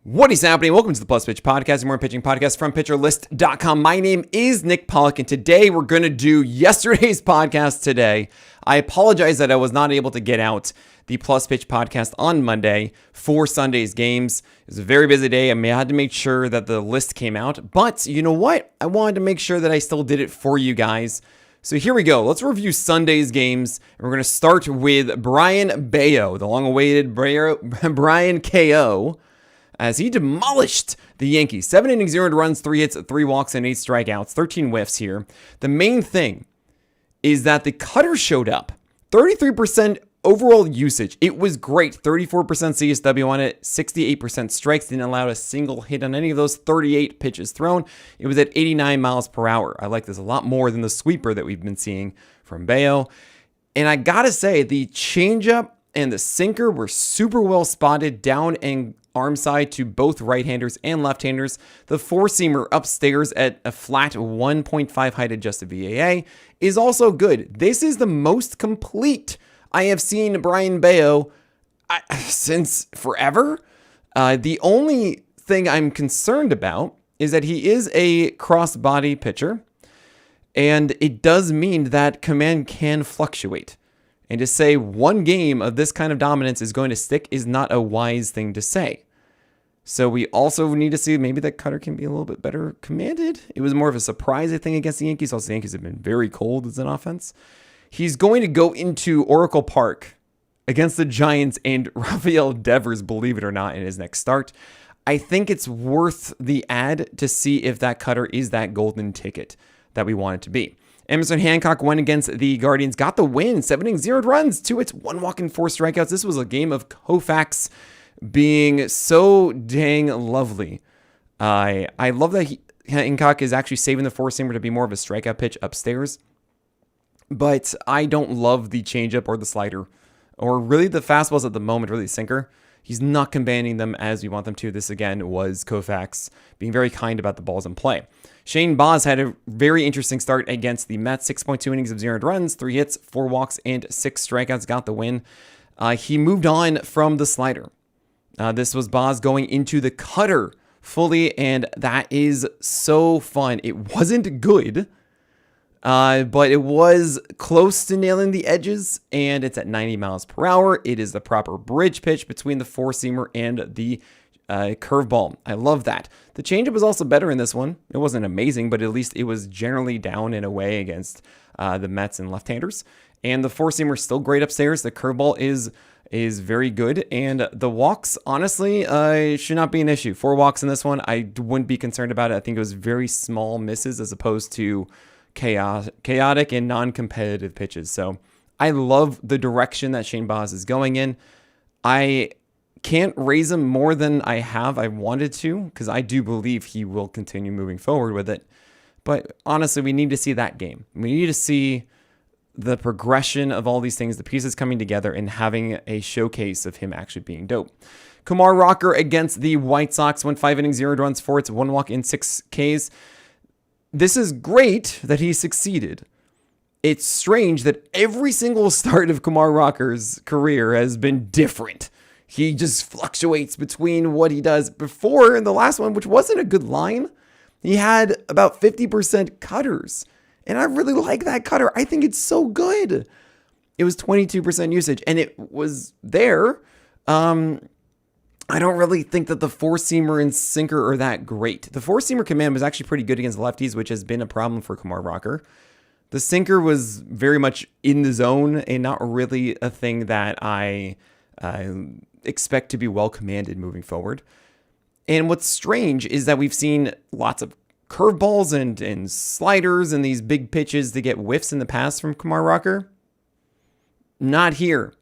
What is happening? Welcome to the Plus Pitch Podcast, a more pitching podcast from pitcherlist.com. My name is Nick Pollack, and today we're going to do yesterday's podcast today. I apologize that I was not able to get out the Plus Pitch Podcast on Monday for Sunday's games. It was a very busy day. I had to make sure that the list came out, but you know what? I wanted to make sure that I still did it for you guys. So here we go. Let's review Sunday's games. And we're going to start with Brayan Bello, the long-awaited Brian KO, as he demolished the Yankees. 7 innings, 0 runs, 3 hits, 3 walks, and 8 strikeouts. 13 whiffs here. The main thing is that the cutter showed up. 33% overall usage. It was great. 34% CSW on it. 68% strikes. Didn't allow a single hit on any of those 38 pitches thrown. It was at 89 miles per hour. I like this a lot more than the sweeper that we've been seeing from Bello. And I gotta say, the changeup and the sinker were super well spotted down and arm side to both right-handers and left-handers. The four-seamer upstairs at a flat 1.5 height adjusted VAA is also good. This is the most complete I have seen Brayan Bello since forever. The only thing I'm concerned about is that he is a cross-body pitcher, and it does mean that command can fluctuate. And to say one game of this kind of dominance is going to stick is not a wise thing to say. So we also need to see maybe that cutter can be a little bit better commanded. It was more of a surprise, I think, against the Yankees. Also, the Yankees have been very cold as an offense. He's going to go into Oracle Park against the Giants and Rafael Devers, believe it or not, in his next start. I think it's worth the ad to see if that cutter is that golden ticket that we want it to be. Emerson Hancock went against the Guardians, got the win, 7 innings, 0 runs, 2 hits, 1 walk, and 4 strikeouts. This was a game of Koufax being so dang lovely. I love that Hancock is actually saving the four-seamer to be more of a strikeout pitch upstairs. But I don't love the changeup or the slider, or really the fastballs at the moment, really the sinker. He's not commanding them as we want them to. This, again, was Koufax being very kind about the balls in play. Shane Baz had a very interesting start against the Mets. 6.2 innings of 0 runs, 3 hits, 4 walks, and 6 strikeouts. Got the win. He moved on from the slider. This was Baz going into the cutter fully, and that is so fun. It wasn't good, but it was close to nailing the edges, and it's at 90 miles per hour. It is the proper bridge pitch between the four-seamer and the curveball. I love that. The changeup was also better in this one. It wasn't amazing, but at least it was generally down and away against the Mets and left-handers. And the four-seamer is still great upstairs. The curveball is very good. And the walks, honestly, should not be an issue. 4 walks in this one. I wouldn't be concerned about it. I think it was very small misses as opposed to chaotic and non-competitive pitches. So I love the direction that Shane Baz is going in. I can't raise him more than I wanted to, because I do believe he will continue moving forward with it. But honestly, we need to see that game. We need to see the progression of all these things, the pieces coming together, and having a showcase of him actually being dope. Kamar Rocker against the White Sox went 5 innings, 0 runs, 4 hits, 1 walk, and 6 Ks. This is great that he succeeded. It's strange that every single start of Kamar Rocker's career has been different. He just fluctuates between what he does. Before, in the last one, which wasn't a good line, he had about 50% cutters. And I really like that cutter. I think it's so good. It was 22% usage, and it was there. I don't really think that the four-seamer and sinker are that great. The four-seamer command was actually pretty good against lefties, which has been a problem for Kamar Rocker. The sinker was very much in the zone and not really a thing that I expect to be well commanded moving forward. And what's strange is that we've seen lots of curveballs and sliders and these big pitches to get whiffs in the past from Kamar Rocker. Not here.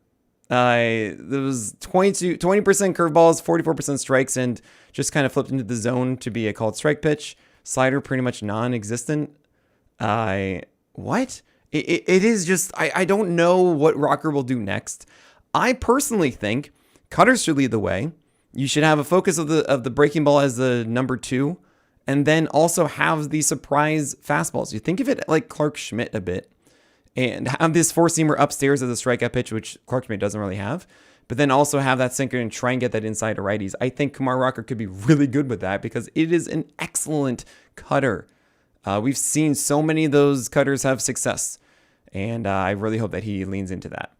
There was 20% curveballs, 44% strikes, and just kind of flipped into the zone to be a called strike pitch. Slider pretty much non-existent. What? It is just, I don't know what Rocker will do next. I personally think cutters should lead the way. You should have a focus of the breaking ball as the number 2, and then also have the surprise fastballs. You think of it like Clark Schmidt a bit, and have this four-seamer upstairs as a strikeout pitch, which Clark Schmidt doesn't really have. but then also have that sinker and try and get that inside to righties. I think Kamar Rocker could be really good with that because it is an excellent cutter. We've seen so many of those cutters have success, and I really hope that he leans into that.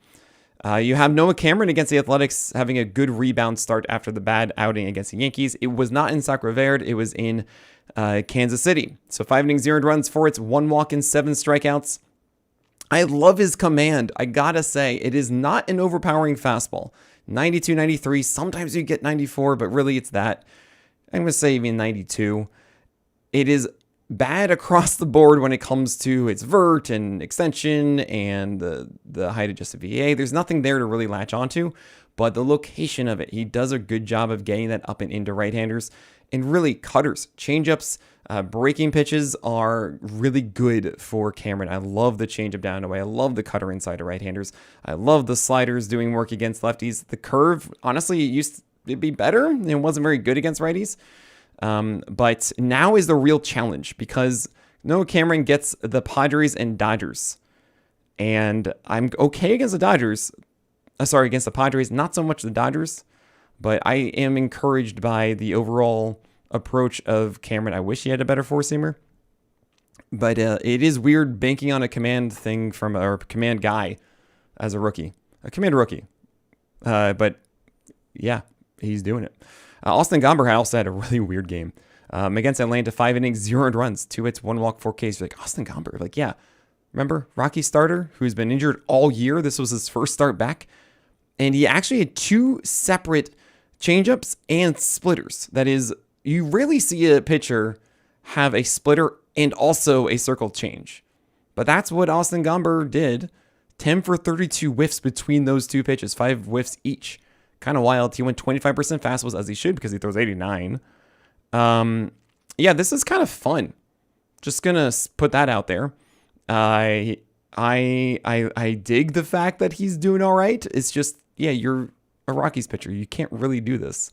You have Noah Cameron against the Athletics having a good rebound start after the bad outing against the Yankees. It was not in Sacre Verde. It was in Kansas City. So 5 innings, 0 runs, 4 hits, 1 walk, and 7 strikeouts. I love his command. I gotta say, it is not an overpowering fastball. 92, 93. Sometimes you get 94, but really it's that. I'm gonna say even 92. It is bad across the board when it comes to its vert and extension and the height adjusted VA. There's nothing there to really latch onto, but the location of it, he does a good job of getting that up and into right-handers. And really, cutters, changeups, breaking pitches are really good for Cameron. I love the changeup down and away. I love the cutter inside to right-handers. I love the sliders doing work against lefties. The curve, honestly, it used to be better. It wasn't very good against righties. But now is the real challenge because Noah Cameron gets the Padres and Dodgers. And I'm okay against the Dodgers. Against the Padres. Not so much the Dodgers. But I am encouraged by the overall approach of Cameron. I wish he had a better four-seamer. But it is weird banking on a command thing from a command guy as a rookie. A command rookie. But yeah, he's doing it. Austin Gomber also had a really weird game. Against Atlanta, 5 innings, 0 runs, 2 hits, 1 walk, 4 Ks. You're like, Austin Gomber. Like, yeah. Remember, Rocky starter who's been injured all year. This was his first start back. And he actually had 2 separate changeups and splitters. That is, you rarely see a pitcher have a splitter and also a circle change. But that's what Austin Gomber did. 10 for 32 whiffs between those 2 pitches, 5 whiffs each. Kind of wild. He went 25% fastballs as he should because he throws 89. Yeah, this is kind of fun. Just gonna put that out there. I dig the fact that he's doing all right. It's just, yeah, you're a Rockies pitcher. You can't really do this.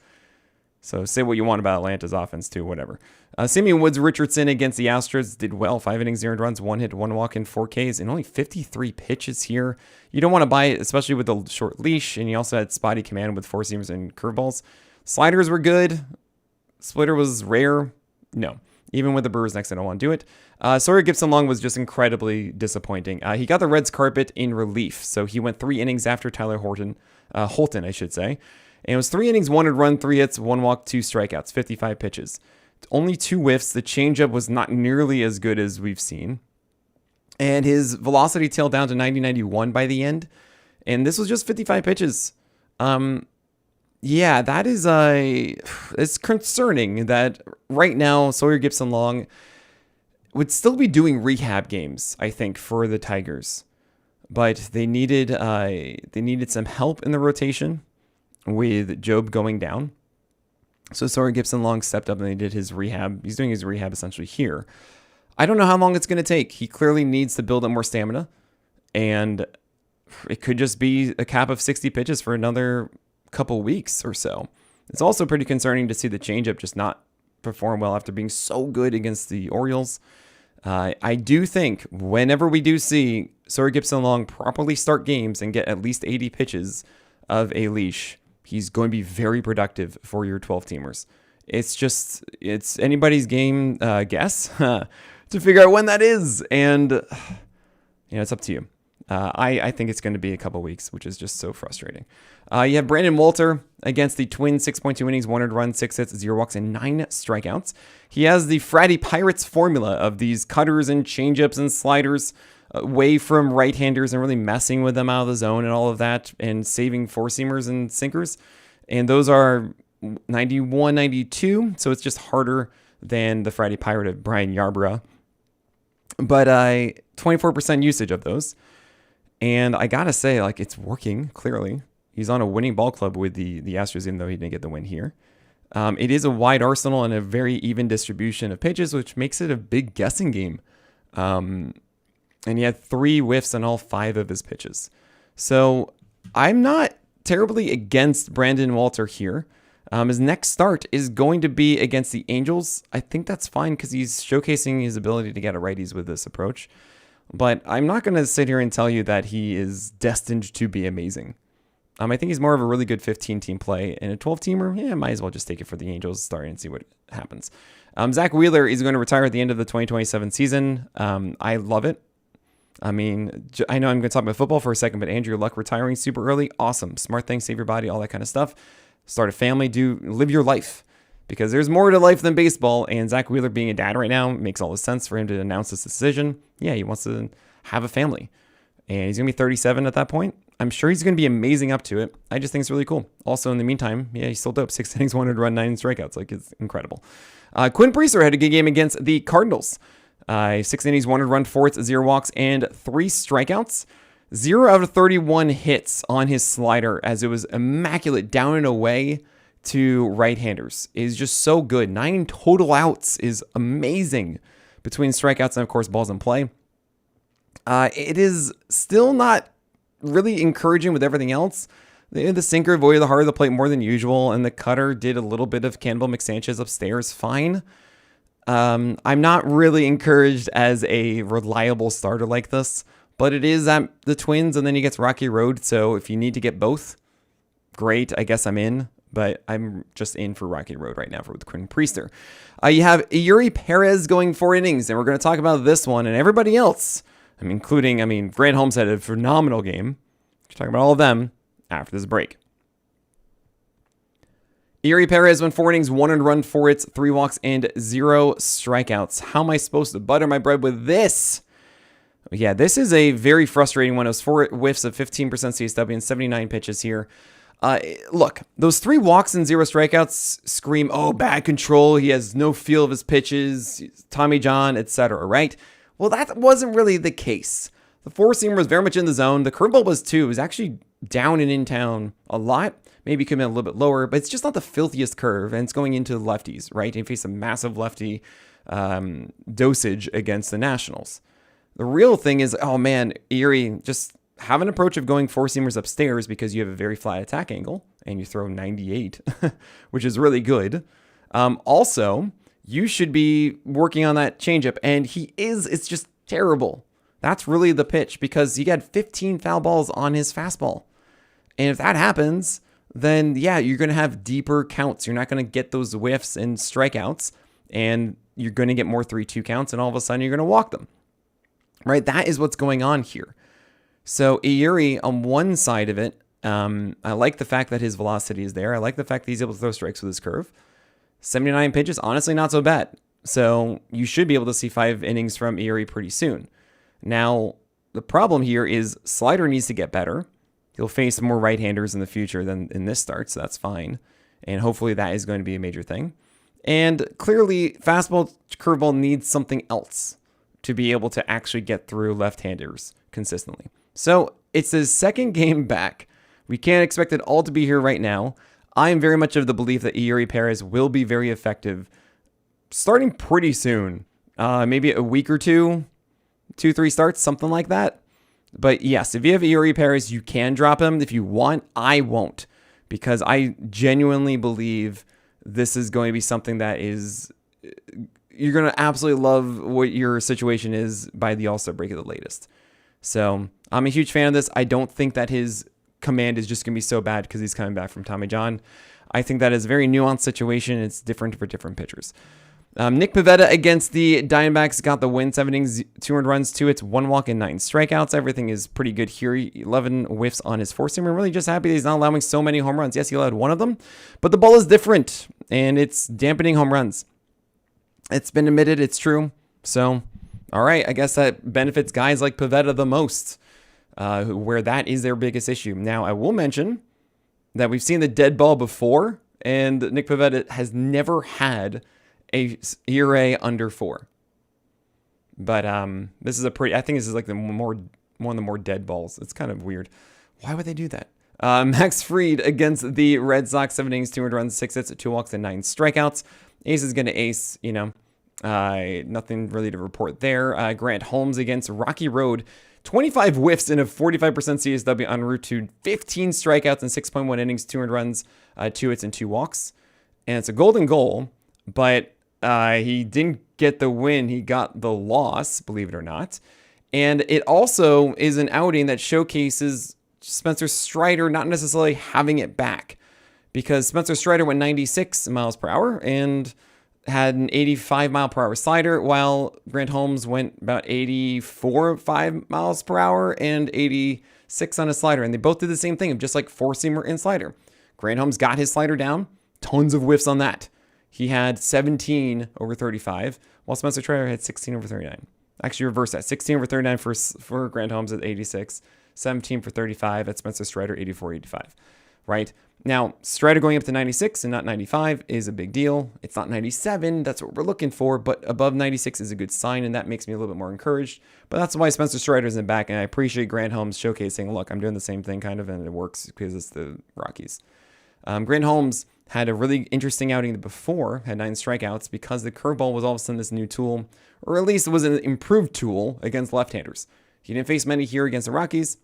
So say what you want about Atlanta's offense too, whatever. Simeon Woods Richardson against the Astros did well. 5 innings, 0 runs, 1 hit, 1 walk, and 4 Ks, and only 53 pitches here. You don't want to buy it, especially with the short leash, and you also had spotty command with 4-seamers and curveballs. Sliders were good. Splitter was rare. No. Even with the Brewers next, I don't want to do it. Sawyer Gipson-Long was just incredibly disappointing. He got the Reds carpet in relief, so he went 3 innings after Tyler Holton, I should say. And it was 3 innings, 1 run, 3 hits, 1 walk, 2 strikeouts, 55 pitches. Only 2 whiffs. The changeup was not nearly as good as we've seen. And his velocity tailed down to 90-91 by the end. And this was just 55 pitches. Yeah, that is it's concerning that right now Sawyer Gipson-Long would still be doing rehab games, I think, for the Tigers. But they needed some help in the rotation with Job going down. So Sawyer Gipson-Long stepped up and they did his rehab. He's doing his rehab essentially here. I don't know how long it's going to take. He clearly needs to build up more stamina. And it could just be a cap of 60 pitches for another couple weeks or so. It's also pretty concerning to see the changeup just not perform well after being so good against the Orioles. I do think whenever we do see Sawyer Gipson-Long properly start games and get at least 80 pitches of a leash, he's going to be very productive for your 12-teamers. It's anybody's game guess to figure out when that is. And it's up to you. I think it's going to be a couple weeks, which is just so frustrating. You have Brandon Walter against the Twins, 6.2 innings, 1 run, 6 hits, 0 walks, and 9 strikeouts. He has the Fratty Pirates formula of these cutters and changeups and sliders away from right-handers and really messing with them out of the zone and all of that and saving four-seamers and sinkers. And those are 91, 92, so it's just harder than the Fratty Pirate of Brian Yarbrough. But 24% usage of those. And I gotta say, it's working, clearly. He's on a winning ball club with the Astros, even though he didn't get the win here. It is a wide arsenal and a very even distribution of pitches, which makes it a big guessing game. And he had 3 whiffs on all 5 of his pitches. So I'm not terribly against Brandon Walter here. His next start is going to be against the Angels. I think that's fine because he's showcasing his ability to get a righties with this approach. But I'm not going to sit here and tell you that he is destined to be amazing. I think he's more of a really good 15-team play. And a 12-teamer, yeah, might as well just take it for the Angels starting and see what happens. Zach Wheeler is going to retire at the end of the 2027 season. I love it. I mean, I know I'm going to talk about football for a second, but Andrew Luck retiring super early, awesome. Smart thing, save your body, all that kind of stuff. Start a family, live your life. Because there's more to life than baseball, and Zach Wheeler being a dad right now makes all the sense for him to announce this decision. Yeah, he wants to have a family. And he's going to be 37 at that point. I'm sure he's going to be amazing up to it. I just think it's really cool. Also, in the meantime, yeah, he's still dope. 6 innings, 1 run, 9 strikeouts. Like, it's incredible. Quinn Perer had a good game against the Cardinals. 6 innings, 1 run, 4 hits, 0 walks, and 3 strikeouts. 0 out of 31 hits on his slider as it was immaculate down and away to right-handers. Is just so good. 9 total outs is amazing between strikeouts and, of course, balls in play. It is still not really encouraging with everything else. The sinker avoided the heart of the plate more than usual, and the cutter did a little bit of Cannibal McSanchez upstairs. Fine. I'm not really encouraged as a reliable starter like this, but it is at the Twins, and then he gets Rocky Road, so if you need to get both, great. I guess I'm in. But I'm just in for Rocky Road right now with Quinn Perer. You have Eury Perez going 4 innings, and we're going to talk about this one and everybody else. Including Grant Holmes had a phenomenal game. We're talking about all of them after this break. Eury Perez went 4 innings, 1 run, 4 hits, 3 walks, and 0 strikeouts. How am I supposed to butter my bread with this? Yeah, this is a very frustrating one. It was 4 whiffs of 15% CSW and 79 pitches here. Look, those 3 walks and 0 strikeouts scream, oh, bad control. He has no feel of his pitches, Tommy John, etc., right? Well, that wasn't really the case. The 4-seamer was very much in the zone. The curveball was too. It was actually down and in town a lot. Maybe come in a little bit lower, but it's just not the filthiest curve, and it's going into the lefties, right? He faced a massive lefty dosage against the Nationals. The real thing is, oh man, Erie, just have an approach of going 4-seamers upstairs because you have a very flat attack angle and you throw 98, which is really good. Also, you should be working on that changeup, and it's just terrible. That's really the pitch because he had 15 foul balls on his fastball. And if that happens, then yeah, you're going to have deeper counts. You're not going to get those whiffs and strikeouts, and you're going to get more 3-2 counts, and all of a sudden you're going to walk them. Right? That is what's going on here. So Eury, on one side of it, I like the fact that his velocity is there. I like the fact that he's able to throw strikes with his curve. 79 pitches, honestly, not so bad. So you should be able to see 5 innings from Eury pretty soon. Now, the problem here is slider needs to get better. He'll face more right-handers in the future than in this start, so that's fine. And hopefully that is going to be a major thing. And clearly, fastball, curveball needs something else to be able to actually get through left-handers consistently. So it's his second game back. We can't expect it all to be here right now. I am very much of the belief that Eury Perez will be very effective starting pretty soon. Maybe a week or 2, 3 starts, something like that. But yes, if you have Eury Perez, you can drop him. If you want, I won't. Because I genuinely believe this is going to be something that is... You're going to absolutely love what your situation is by the All-Star break at the latest. So I'm a huge fan of this. I don't think that his command is just going to be so bad because he's coming back from Tommy John. I think that is a very nuanced situation. It's different for different pitchers. Nick Pivetta against the Diamondbacks got the win. 7 innings, 2 earned runs, 2 hits, 1 walk, and 9 strikeouts. Everything is pretty good here. 11 whiffs on his 4-seamer. I'm really just happy that he's not allowing so many home runs. Yes, he allowed 1 of them, but the ball is different, and it's dampening home runs. It's been admitted. It's true. So, all right, I guess that benefits guys like Pivetta the most, where that is their biggest issue. Now, I will mention that we've seen the dead ball before, and Nick Pivetta has never had a ERA under 4. But this is I think this is like one of the more dead balls. It's kind of weird. Why would they do that? Max Fried against the Red Sox, 7 innings, 2 runs, 6 hits, 2 walks, and 9 strikeouts. Ace is going to ace, nothing really to report there. Grant Holmes against Rocky Road, 25 whiffs and a 45% CSW en route to 15 strikeouts and 6.1 innings, 2 runs, 2 hits, and 2 walks. And it's a golden goal, but he didn't get the win. He got the loss, believe it or not. And it also is an outing that showcases Spencer Strider not necessarily having it back, because Spencer Strider went 96 miles per hour and had an 85 mile per hour slider, while Grant Holmes went about 84.5 miles per hour and 86 on a slider. And they both did the same thing of just like four-seamer and slider. Grant Holmes got his slider down, tons of whiffs on that. He had 17 over 35, while Spencer Strider had 16 over 39. Actually, reverse that. 16 over 39 for Grant Holmes at 86, 17 for 35 at Spencer Strider, 84-85. Right? Now, Strider going up to 96 and not 95 is a big deal. It's not 97. That's what we're looking for. But above 96 is a good sign, and that makes me a little bit more encouraged. But that's why Spencer Strider is in the back, and I appreciate Grant Holmes showcasing, look, I'm doing the same thing kind of, and it works because it's the Rockies. Grant Holmes had a really interesting outing before, had 9 strikeouts, because the curveball was all of a sudden this new tool, or at least it was an improved tool against left-handers. He didn't face many here against the Rockies.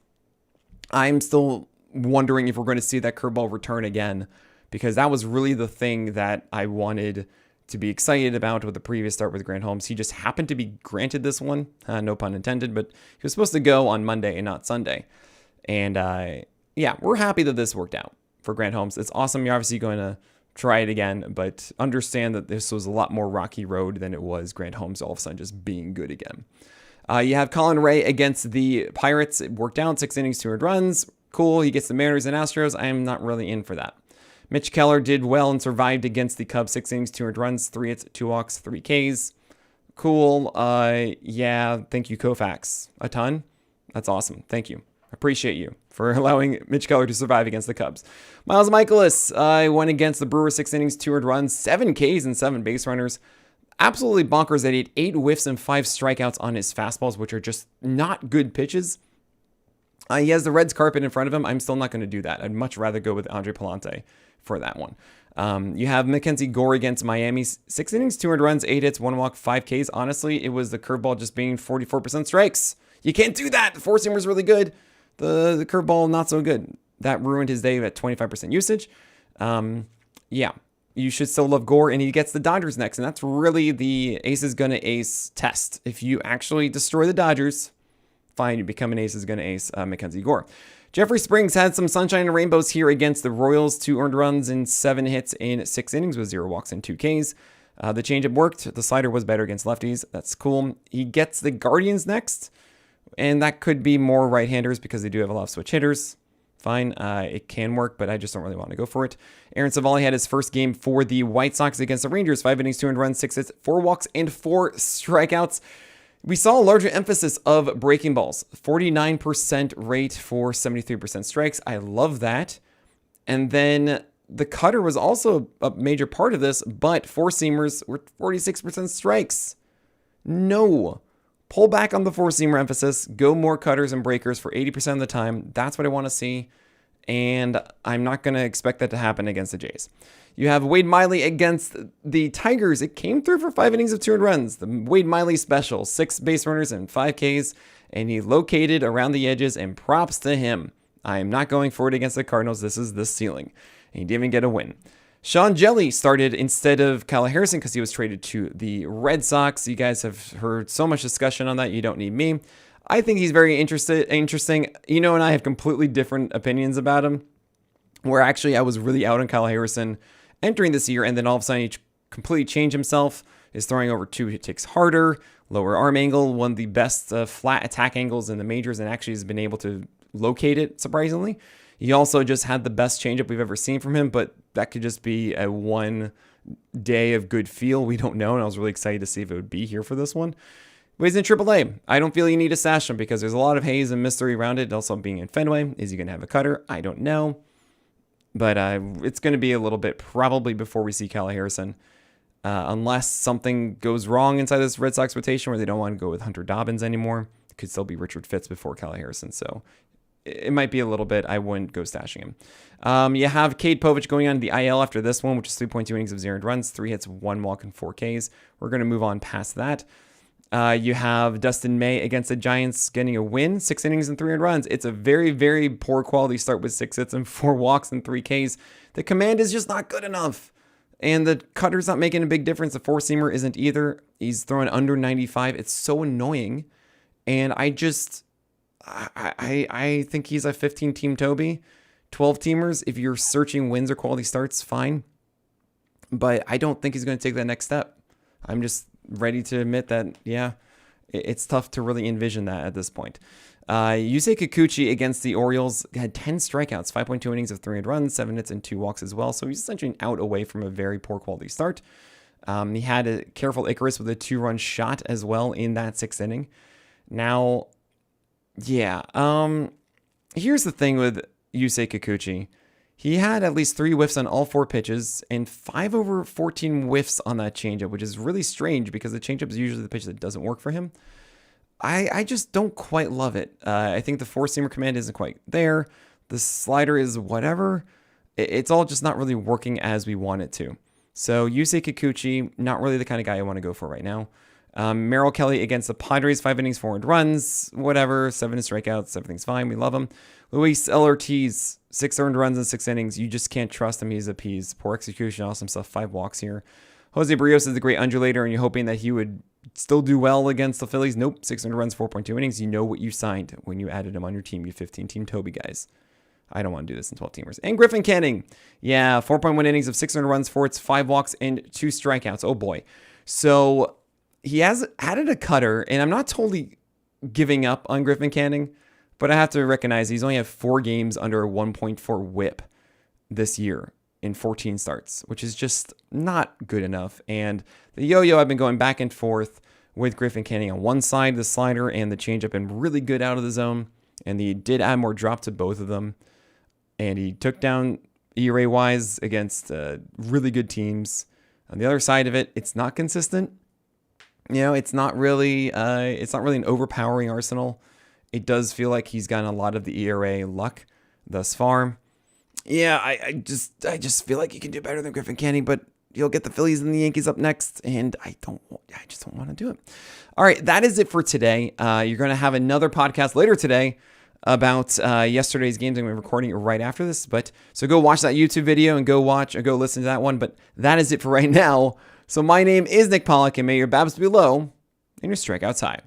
I'm still wondering if we're going to see that curveball return again, because that was really the thing that I wanted to be excited about with the previous start with Grant Holmes. He just happened to be granted this one, no pun intended, but he was supposed to go on Monday and not Sunday. And yeah, we're happy that this worked out for Grant Holmes. It's awesome. You're obviously going to try it again, but understand that this was a lot more rocky road than it was Grant Holmes all of a sudden just being good again. You have Colin Ray against the Pirates. It worked out, 6 innings, 200 runs. Cool. He gets the Mariners and Astros. I am not really in for that. Mitch Keller did well and survived against the Cubs. 6 innings, 200 runs, 3 hits, 2 walks, 3 Ks. Cool. Yeah. Thank you, Koufax. A ton. That's awesome. Thank you. Appreciate you for allowing Mitch Keller to survive against the Cubs. Miles Michaelis went against the Brewers. 6 innings, 200 runs, 7 Ks and 7 base runners. Absolutely bonkers that he had 8 whiffs and 5 strikeouts on his fastballs, which are just not good pitches. He has the Reds carpet in front of him. I'm still not going to do that. I'd much rather go with Andre Palante for that one. You have McKenzie Gore against Miami. 6 innings, 200 runs, 8 hits, 1 walk, 5 Ks. Honestly, it was the curveball just being 44% strikes. You can't do that. The four-seamer is really good. The curveball, not so good. That ruined his day at 25% usage. Yeah, you should still love Gore, and he gets the Dodgers next, and that's really the ace is going to ace test. If you actually destroy the Dodgers, fine, you become an ace is going to ace McKenzie Gore. Jeffrey Springs had some sunshine and rainbows here against the Royals. 2 earned runs and 7 hits in 6 innings with 0 walks and 2 Ks. The changeup worked. The slider was better against lefties. That's cool. He gets the Guardians next, and that could be more right-handers because they do have a lot of switch hitters. Fine, it can work, but I just don't really want to go for it. Aaron Savali had his first game for the White Sox against the Rangers. 5 innings, 200 runs, 6 hits, 4 walks, and 4 strikeouts. We saw a larger emphasis of breaking balls. 49% rate for 73% strikes. I love that. And then the cutter was also a major part of this, but four-seamers were 46% strikes. No. Pull back on the four-seamer emphasis. Go more cutters and breakers for 80% of the time. That's what I want to see. And I'm not going to expect that to happen against the Jays. You have Wade Miley against the Tigers. It came through for 5 innings of 200 runs. The Wade Miley special, 6 base runners and 5 Ks, and he located around the edges, and props to him. I am not going for it against the Cardinals. This is the ceiling. And he didn't even get a win. Sean Jelly started instead of Kyle Harrison because he was traded to the Red Sox. You guys have heard so much discussion on that. You don't need me. I think he's very interesting. You know, and I have completely different opinions about him, where actually I was really out on Kyle Harrison entering this year, and then all of a sudden he completely changed himself, is throwing over 2 ticks harder, lower arm angle, one of the best flat attack angles in the majors, and actually has been able to locate it, surprisingly. He also just had the best changeup we've ever seen from him, but that could just be a one day of good feel. We don't know, and I was really excited to see if it would be here for this one. But he's in AAA. I don't feel you need to stash him because there's a lot of haze and mystery around it. Also being in Fenway. Is he going to have a cutter? I don't know. But it's going to be a little bit probably before we see Kyle Harrison. Unless something goes wrong inside this Red Sox rotation where they don't want to go with Hunter Dobbins anymore. It could still be Richard Fitz before Kyle Harrison. So it might be a little bit. I wouldn't go stashing him. You have Cade Povich going on the IL after this one, which is 3.2 innings of 0 runs, 3 hits, 1 walk, and 4 Ks. We're going to move on past that. You have Dustin May against the Giants getting a win, 6 innings and 3 runs. It's a very, very poor quality start with 6 hits and 4 walks and 3 Ks. The command is just not good enough. And the cutter's not making a big difference. The four-seamer isn't either. He's throwing under 95. It's so annoying. And I think he's a 15-team Toby. 12-teamers, if you're searching wins or quality starts, fine. But I don't think he's going to take that next step. I'm just ready to admit that, yeah, it's tough to really envision that at this point. Yusei Kikuchi against the Orioles had 10 strikeouts, 5.2 innings of 3 runs, 7 hits, and 2 walks as well. So he's essentially an out away from a very poor quality start. He had a careful Icarus with a 2-run shot as well in that 6th inning. Now, yeah, here's the thing with Yusei Kikuchi. He had at least 3 whiffs on all 4 pitches and 5 over 14 whiffs on that changeup, which is really strange because the changeup is usually the pitch that doesn't work for him. I just don't quite love it. I think the 4-seamer command isn't quite there. The slider is whatever. It's all just not really working as we want it to. So Yusei Kikuchi, not really the kind of guy I want to go for right now. Merrill Kelly against the Padres, 5 innings, 4 runs, whatever, 7 strikeouts, everything's fine. We love him. Luis L. Ortiz, 6 earned runs in 6 innings. You just can't trust him. He's a piece. Poor execution, awesome stuff. 5 walks here. Jose Barrios is the great undulator, and you're hoping that he would still do well against the Phillies. Nope, 6 earned runs, 4.2 innings. You know what you signed when you added him on your team, you 15-team Toby guys. I don't want to do this in 12-teamers. And Griffin Canning, yeah, 4.1 innings of 6 earned runs, 4 hits, 5 walks, and 2 strikeouts. Oh boy. So he has added a cutter, and I'm not totally giving up on Griffin Canning, but I have to recognize he's only had 4 games under a 1.4 whip this year in 14 starts, which is just not good enough. And the yo-yo, I've been going back and forth with Griffin Canning on one side, the slider and the changeup, been really good out of the zone, and he did add more drop to both of them. And he took down ERA-wise against really good teams. On the other side of it, it's not consistent. You know, it's not really an overpowering arsenal. It does feel like he's gotten a lot of the ERA luck thus far. Yeah, I just feel like he can do better than Griffin Canning, but you'll get the Phillies and the Yankees up next, and I just don't want to do it. All right, that is it for today. You're going to have another podcast later today about yesterday's games. I'm recording it right after this, so go watch that YouTube video and go listen to that one. But that is it for right now. So my name is Nick Pollack, and may your BABs be low and your strikeouts high.